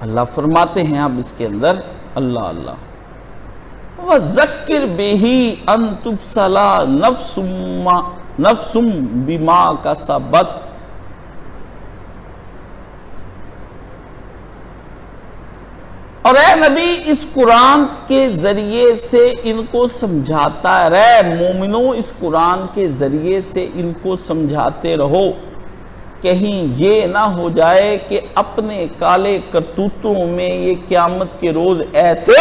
अल्लाह फरमाते हैं अब इसके अंदर, अल्लाह अल्लाह, व ज़क्किर बिही अन तुबसला नफ्सुम बिमा कसबत। और ए नबी, इस कुरान के जरिए से इनको समझाता रहे, मोमिनों इस कुरान के जरिए से इनको समझाते रहो, कहीं ये ना हो जाए कि अपने काले करतूतों में ये क़यामत के रोज ऐसे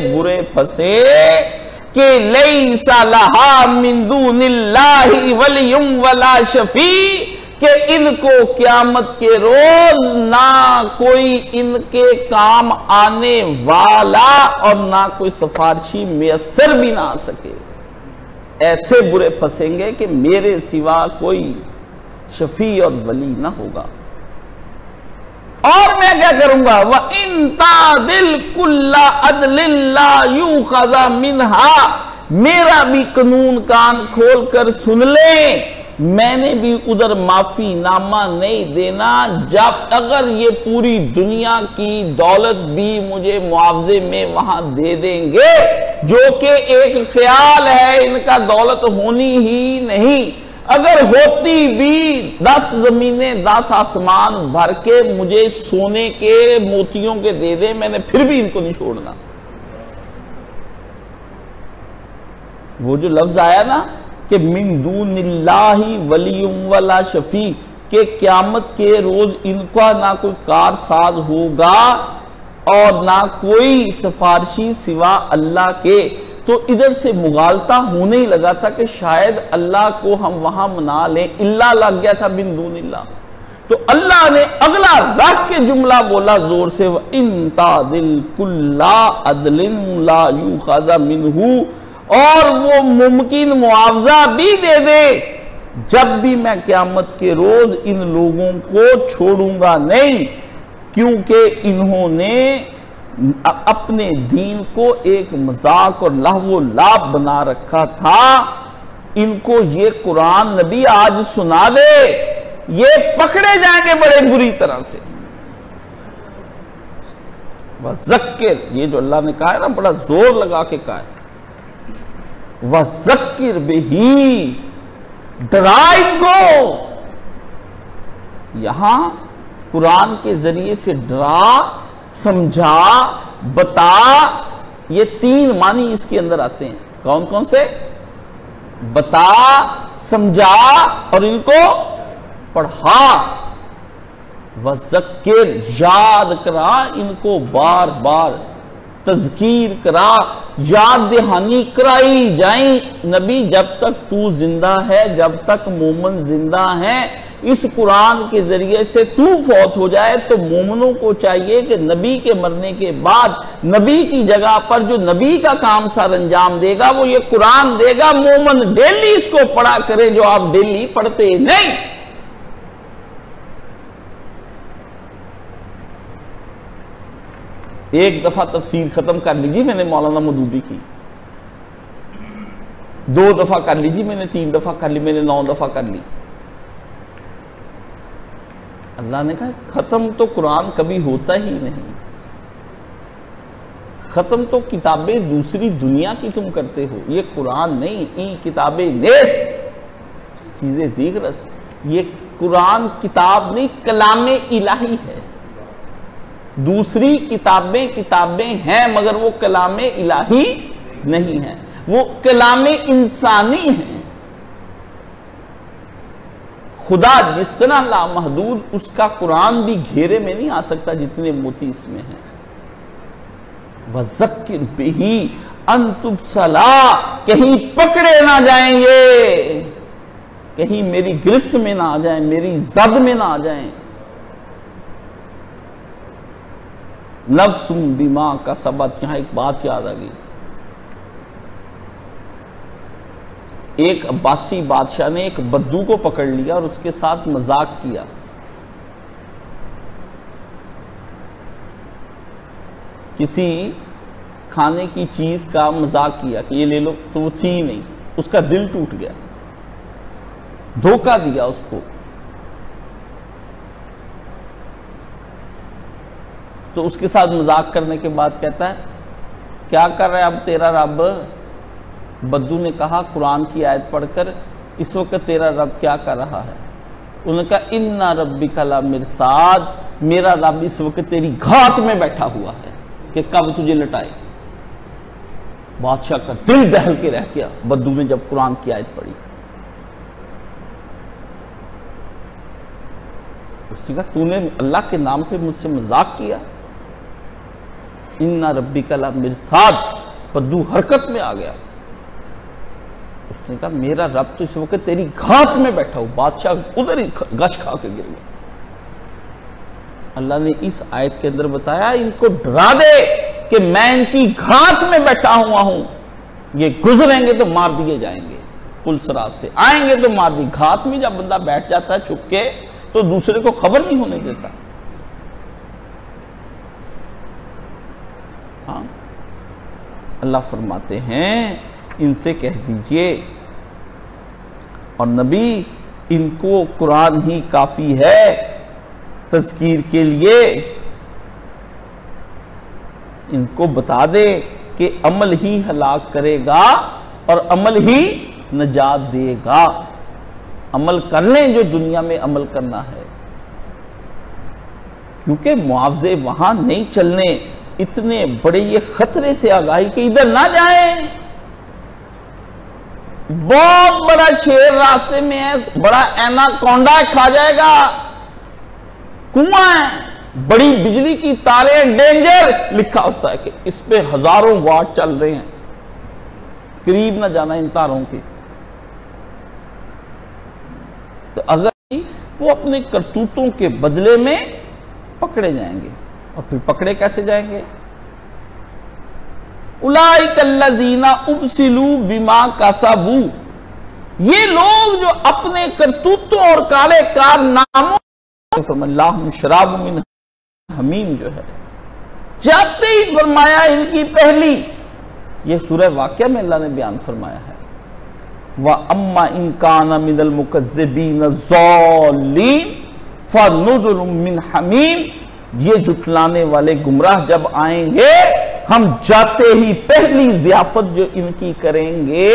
बुरे फंसे कि लैसा लहा मिन दूनिल्लाहि वलियुम वला शफी, कि इनको क़यामत के रोज ना कोई इनके काम आने वाला और ना कोई सिफारिशी मैसर भी ना आ सके। ऐसे बुरे फंसेंगे कि मेरे सिवा कोई शफी और वली ना होगा। और मैं क्या करूंगा, वह इंता दिल कुल्ला अदलिल्ला यू खजा मिनहा, मेरा भी कानून कान खोल कर सुन ले, मैंने भी उधर माफी नामा नहीं देना। जब अगर ये पूरी दुनिया की दौलत भी मुझे मुआवजे में वहां दे देंगे, जो कि एक ख्याल है, इनका दौलत होनी ही नहीं, अगर होती भी 10 जमीनें 10 आसमान भर के मुझे सोने के मोतियों के दे दे, मैंने फिर भी इनको नहीं छोड़ना। वो जो लफ्ज आया ना कि मिन दूनिल्लाहि वलियुम वला शफी, के क़यामत के रोज इनका ना कोई कारसाज होगा और ना कोई सिफारिशी सिवा अल्लाह के। तो इधर से मुगालता होने ही लगा था कि शायद अल्लाह को हम वहां मना लें, इल्ला लग गया था बिन दूनिल्लाह। तो अल्लाह ने अगला रख के जुमला बोला जोर से, इंता दिल कुल्ला अदलिन ला युखज़ा मिनहु, और वो मुमकिन मुआवजा भी दे दे, जब भी मैं क़यामत के रोज इन लोगों को छोड़ूंगा नहीं, क्योंकि इन्होंने अपने दीन को एक मजाक और लहवो लाभ बना रखा था। इनको ये कुरान नबी आज सुना दे, ये पकड़े जाएंगे बड़े बुरी तरह से। वज़क्किर, ये जो अल्लाह ने कहा है ना, बड़ा जोर लगा के कहा है, वज़क्किर बिही, डरा इनको। यहां कुरान के जरिए से डरा, समझा, बता, ये 3 मानी इसके अंदर आते हैं। कौन कौन से? बता, समझा और इनको पढ़ा। वज़क्किर, याद करा इनको, बार बार तज़कीर करा, याद दहानी कराई जाए। नबी, जब तक तू जिंदा है, जब तक मोमन जिंदा है, इस कुरान के जरिए से तू फौत हो जाए तो मोमनों को चाहिए कि नबी के मरने के बाद नबी की जगह पर जो नबी का काम सर अंजाम देगा वो ये कुरान देगा। मोमन डेली इसको पढ़ा करे, जो आप डेली पढ़ते नहीं। एक दफा तफसीर खत्म कर लीजिए मैंने मौलाना मदूदी की, 2 दफा कर लीजिए मैंने, 3 दफा कर ली मैंने, 9 दफा कर ली। अल्लाह ने कहा खत्म तो कुरान कभी होता ही नहीं, खत्म तो किताबें दूसरी दुनिया की तुम करते हो, ये कुरान नहीं। ई किताबें नेस चीजें दीख रस, ये कुरान किताब नहीं, कलामे इलाही है। दूसरी किताबें हैं मगर वो कलामे इलाही नहीं है, वो कलामे इंसानी है। खुदा जिस तरह लामहदूद, उसका कुरान भी घेरे में नहीं आ सकता जितने मोती इसमें हैं। वज़क्किर बिही अन तुबसला, कहीं पकड़े ना जाएंगे, कहीं मेरी गिरफ्त में ना आ जाएं, मेरी जद में ना आ जाएं। नफ्सुम बिमा का सबत, यहां एक बात याद आ गई। एक अब्बासी बादशाह ने एक बद्दू को पकड़ लिया और उसके साथ मजाक किया। किसी खाने की चीज का मजाक किया कि ये ले लो, तो वो थी ही नहीं, उसका दिल टूट गया, धोखा दिया उसको। तो उसके साथ मजाक करने के बाद कहता है क्या कर रहा है अब तेरा रब। बद्दू ने कहा कुरान की आयत पढ़कर इस वक्त तेरा रब क्या कर रहा है। उन्होंने कहा इन्ना रब्बिका लमिरसाद, मेरा रब इस वक्त तेरी घात में बैठा हुआ है कि कब तुझे लटाए। बादशाह का दिल दहल के रह गया बद्दू ने जब कुरान की आयत पढ़ी। उसने कहा तूने अल्लाह के नाम पे मुझसे मजाक किया। इन्ना रब्बिका लमिरसाद, बद्दू हरकत में आ गया। उसने कहा मेरा रब तो इस वक्त तेरी घात में बैठा हो। बादशाह उधर ही गश खा के गिर गया। अल्लाह ने इस आयत के अंदर बताया इनको डरा दे कि मैं इनकी घात में बैठा हुआ हूं, ये गुजरेंगे तो मार दिए जाएंगे, पुलसराज से आएंगे तो मार दी। घात में जब बंदा बैठ जाता है छुप के तो दूसरे को खबर नहीं होने देता। हाँ, अल्लाह फरमाते हैं इनसे कह दीजिए और नबी इनको कुरान ही काफी है तज़कीर के लिए। इनको बता दे कि अमल ही हलाक करेगा और अमल ही नजात देगा। अमल कर लें जो दुनिया में अमल करना है, क्योंकि मुआवजे वहां नहीं चलने। इतने बड़े ये खतरे से आगाही कि इधर ना जाएं। बहुत बड़ा शेर रास्ते में है, बड़ा एनाकोंडा खा जाएगा, कुआं है, बड़ी बिजली की तारें, डेंजर लिखा होता है कि इस पे हजारों वाट चल रहे हैं, करीब ना जाना इन तारों के। तो अगर वो अपने करतूतों के बदले में पकड़े जाएंगे, और फिर पकड़े कैसे जाएंगे। उलाइकल्लज़ीना उबसिलू बिमा कसबू, ये लोग जो अपने करतूतों और काले कारनामों शराब मिन हमीम जो है, जाते ही फरमाया इनकी पहली, ये सूरह वाक़िया में अल्लाह ने बयान फरमाया है व अम्मा इनकाना मिनल मुकज़्ज़िबीन ज़ालिमीन फनुज़ुलुम मिन हमीम, ये जुटलाने वाले गुमराह जब आएंगे हम जाते ही पहली ज़ियाफत जो इनकी करेंगे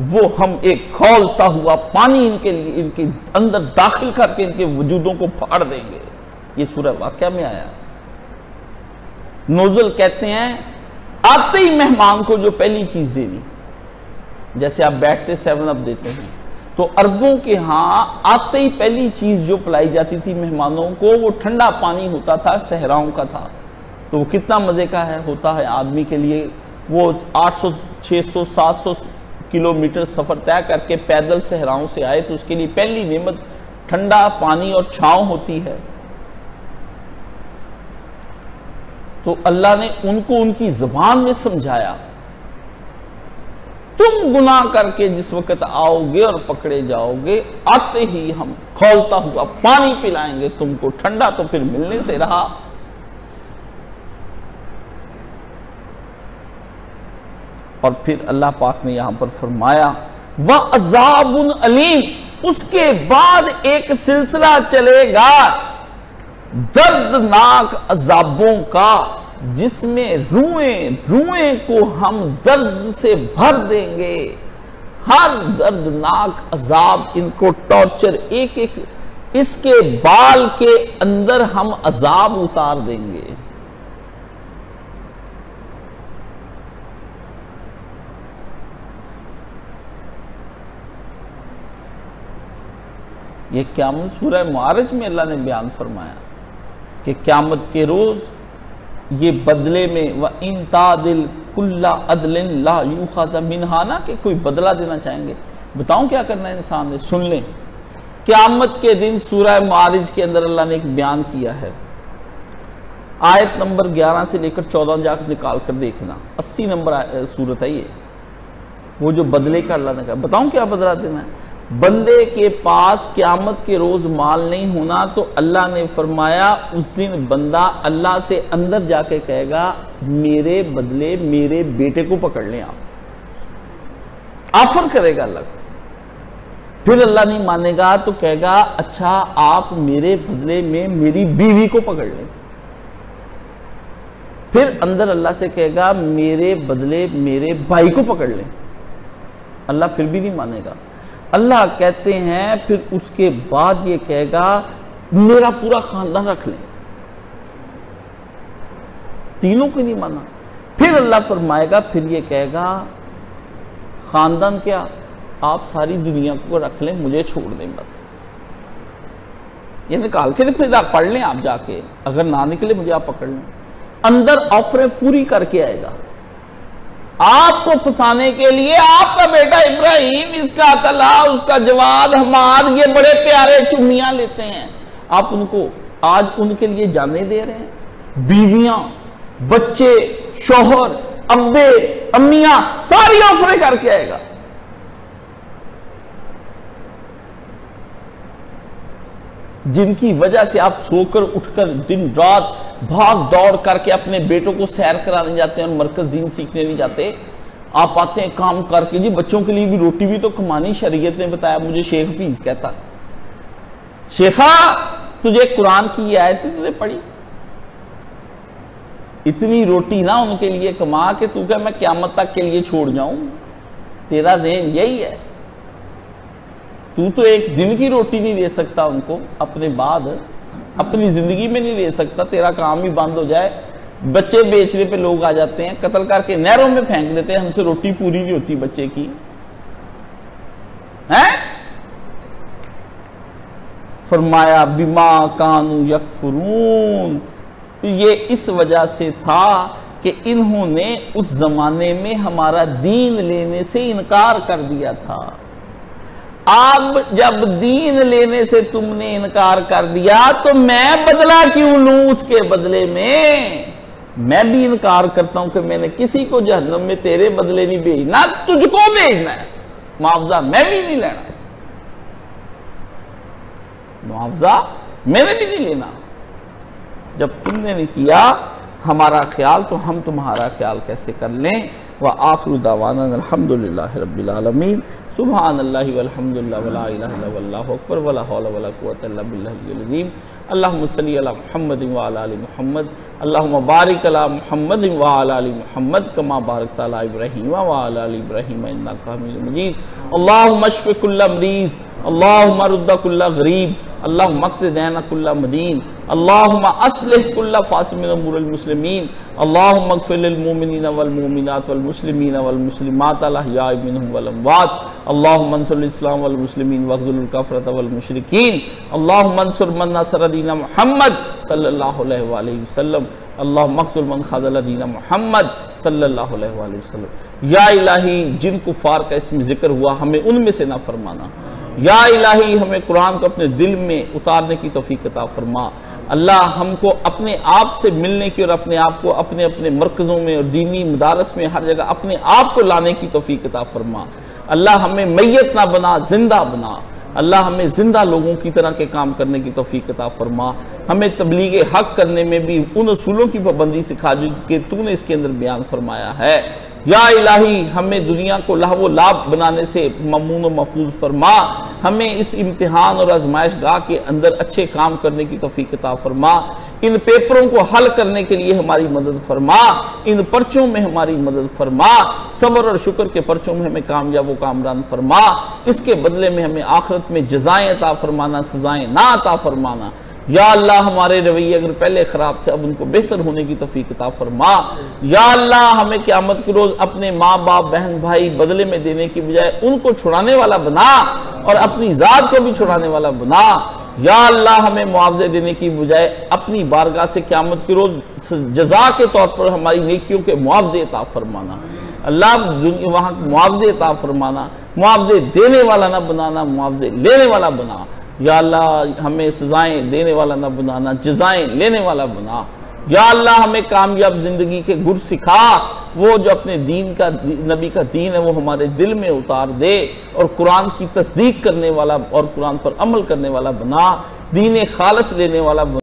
वो हम एक खौलता हुआ पानी इनके लिए इनके अंदर दाखिल करके इनके वजूदों को फाड़ देंगे। ये सूरह वाक़िया में आया। नोज़ल कहते हैं आते ही मेहमान को जो पहली चीज देनी, जैसे आप बैठते 7 अप देते हैं, तो अरबों के यहां आते ही पहली चीज जो पिलाई जाती थी मेहमानों को वो ठंडा पानी होता था, सहराओं का था। तो वो कितना मजे का होता है आदमी के लिए। वो 800 600 700 किलोमीटर सफर तय करके पैदल सहराओं से आए, तो उसके लिए पहली नेमत ठंडा पानी और छांव होती है। तो अल्लाह ने उनको उनकी जुबान में समझाया, तुम गुनाह करके जिस वक्त आओगे और पकड़े जाओगे, आते ही हम खौलता हुआ पानी पिलाएंगे तुमको, ठंडा तो फिर मिलने से रहा। और फिर अल्लाह पाक ने यहां पर फरमाया व अज़ाबुन अलीम, उसके बाद एक सिलसिला चलेगा दर्दनाक अजाबों का, जिसमें रुएं को हम दर्द से भर देंगे। हर दर्दनाक अजाब, इनको टॉर्चर, एक एक इसके बाल के अंदर हम अजाब उतार देंगे। ये क़यामत सूरह मुआरिज में अल्लाह ने बयान फरमाया कि क़यामत के रोज ये बदले में व इन तादिल कुल्ला अदलिन ला यूख़ज़ मिनहा, ना कि कोई बदला देना चाहेंगे। बताऊं क्या करना है इंसान ने, सुन लें। क़यामत के दिन सूरह मुआरिज के अंदर अल्लाह ने एक बयान किया है, आयत नंबर 11 से लेकर 14 जाकर निकाल कर देखना, 80 नंबर सूरत है ये। वो जो बदले का अल्लाह ने कहा, बताऊं क्या बदला देना है। बंदे के पास क़यामत के रोज माल नहीं होना, तो अल्लाह ने फरमाया उस दिन बंदा अल्लाह से अंदर जाके कहेगा मेरे बदले मेरे बेटे को पकड़ लें आप, ऑफर करेगा अल्लाह को। फिर अल्लाह नहीं मानेगा तो कहेगा अच्छा आप मेरे बदले में मेरी बीवी को पकड़ लें। फिर अंदर अल्लाह से कहेगा मेरे बदले मेरे भाई को पकड़ लें, अल्लाह फिर भी नहीं मानेगा। अल्लाह कहते हैं फिर उसके बाद ये कहेगा मेरा पूरा खानदान रख लें, तीनों को नहीं माना। फिर अल्लाह फरमाएगा, फिर ये कहेगा खानदान क्या, आप सारी दुनिया को रख लें, मुझे छोड़ दें बस। ये निकाल के फिर आप पढ़ लें, आप जाके, अगर ना निकले मुझे आप पकड़ लें। अंदर ऑफरें पूरी करके आएगा आपको फंसाने के लिए। आपका बेटा इब्राहिम, इसका तला, उसका जवाद, हमाद, ये बड़े प्यारे चुम्मियां लेते हैं, आप उनको आज उनके लिए जाने दे रहे हैं। बीवियां, बच्चे, शौहर, अब्बे, अम्मियां, सारी ऑफरें करके आएगा। जिनकी वजह से आप सोकर उठकर दिन रात भाग दौड़ करके अपने बेटों को सैर कराने जाते हैं और मरकज दीन सीखने नहीं जाते। आप आते हैं काम करके, जी बच्चों के लिए भी रोटी भी तो कमानी, शरीयत ने बताया। मुझे शेख हफीज कहता, शेखा तुझे कुरान की आयत तुझे पढ़ी, इतनी रोटी ना उनके लिए कमा के तू क्या मैं क्यामत तक के लिए छोड़ जाऊं। तेरा ज़हन यही है, तू तो एक दिन की रोटी नहीं दे सकता उनको, अपने बाद अपनी जिंदगी में नहीं दे सकता, तेरा काम ही बंद हो जाए। बच्चे बेचने पे लोग आ जाते हैं, कत्ल करके नहरों में फेंक देते हैं, हमसे रोटी पूरी नहीं होती बच्चे की, है? फरमाया बिमा कानू यकफुरून, ये इस वजह से था कि इन्होंने उस जमाने में हमारा दीन लेने से इनकार कर दिया था। अब जब दीन लेने से तुमने इनकार कर दिया तो मैं बदला क्यों लूं उसके बदले में। मैं भी इनकार करता हूं कि मैंने किसी को जहन्नम में तेरे बदले नहीं भेजना, तुझको भेजना है। मुआवजा मैं भी नहीं लेना, मुआवजा मैंने भी नहीं लेना। जब तुमने नहीं किया हमारा ख्याल तो हम तुम्हारा ख्याल कैसे कर लें। व आखिरु दावाना अल्हम्दुलिल्लाहि रब्बिल आलमीन। सुब्हानल्लाहि वल्हम्दुलिल्लाहि वला इलाहा इल्लल्लाह वल्लाहु अकबर वला हौला वला कुव्वता इल्ला बिल्लाहिल अज़ीम। अल्लाहुम्मा सल्लि अला मुहम्मदिन व अला आलि मुहम्मद। अल्लाहुम्मा बारिक अला मुहम्मदिन व अला आलि मुहम्मद कमा बारकता अला इब्राहीम व अला आलि इब्राहीम इन्नका हमीदुम मजीद। अल्लाहुम्मा अश्फि कुल्ला मरीज़, अल्लाहुम्मा रुद्द कुल्ला गरीब, अल्लाहुम्मा अक़्ज़ि दैन कुल्ला मदीन, अल्लाहुम्मा अस्लिह कुल्ला फासिमिन उमूरिल मुस्लिमीन, अल्लाहुम्मा अग़फ़िर लिल मुमिनीना वल मुमिनात वल मुस्लिमीना वल मुस्लिमात अल अहयाइ मिनहुम वल अमवात, अल्लाहुम्मा अंसुरिल इस्लाम वल मुस्लिमीन वख़्ज़ुलिल कफ़रत वल मुशरिकीन, अल्लाहुम्मा अंसुर मन नसर दीन मुहम्मद सल्लल्लाहु अलैहि वसल्लम, अल्लाहुम्मा अख़्ज़ुल मन ख़ज़ल दीन मुहम्मद सल्लल्लाहु अलैहि वसल्लम। या इलाही, जिन कुफ़ार का इसमें जिक्र हुआ हमें उनमें से ना फरमाना। या इलाही, हमें कुरान को अपने दिल में उतारने की तौफीक अता फरमा। अल्लाह हमको अपने आप से मिलने की और अपने आप को अपने अपने मरकज़ों में और दीनी मदारस में हर जगह अपने आप को लाने की तौफीक अता फरमा। अल्लाह हमें मैयत ना बना, जिंदा बना। अल्लाह हमें जिंदा लोगों की तरह के काम करने की तौफीक अता फरमा। हमें तबलीग हक करने में भी उन असूलों की पाबंदी सिखा जो कि तूने इसके अंदर बयान फरमाया है। या इलाही, हमें दुनिया को लहव लाभ बनाने से ममनून व महफूज फरमा। हमें इस इम्तिहान और आजमाइश गाह के अंदर अच्छे काम करने की तौफीक अता फरमा। इन पेपरों को हल करने के लिए हमारी मदद फरमा। इन पर्चों में हमारी मदद फरमा। सब्र और शुक्र के पर्चों में हमें कामयाब व कामरान फरमा। इसके बदले में हमें आखिरत में जज़ाएं अता फरमाना, सजाएं ना अता फरमाना। या अल्लाह, हमारे रवैये अगर पहले खराब थे अब उनको बेहतर होने की तौफीक अता फरमा। या अल्लाह, हमें क़यामत के रोज अपने माँ बाप बहन भाई बदले में देने की बजाय उनको छुड़ाने वाला बना और अपनी जात को भी छुड़ाने वाला बना। या अल्लाह, हमें मुआवजे देने की बजाय अपनी बारगाह से क़यामत के रोज जजा के तौर पर हमारी नेकियों के मुआवजे अता फरमाना। अल्लाह, वहां मुआवजे अता फरमाना। मुआवजे देने वाला ना बनाना, मुआवजे लेने वाला बना। या अल्लाह, हमें सजाएं देने वाला ना बनाना, जजाएं लेने वाला बना। या अल्लाह, हमें कामयाब जिंदगी के गुर सिखा। वो जो अपने दीन का, नबी का दीन है वो हमारे दिल में उतार दे और कुरान की तस्दीक करने वाला और कुरान पर अमल करने वाला बना, दीन खालिस लेने वाला बना।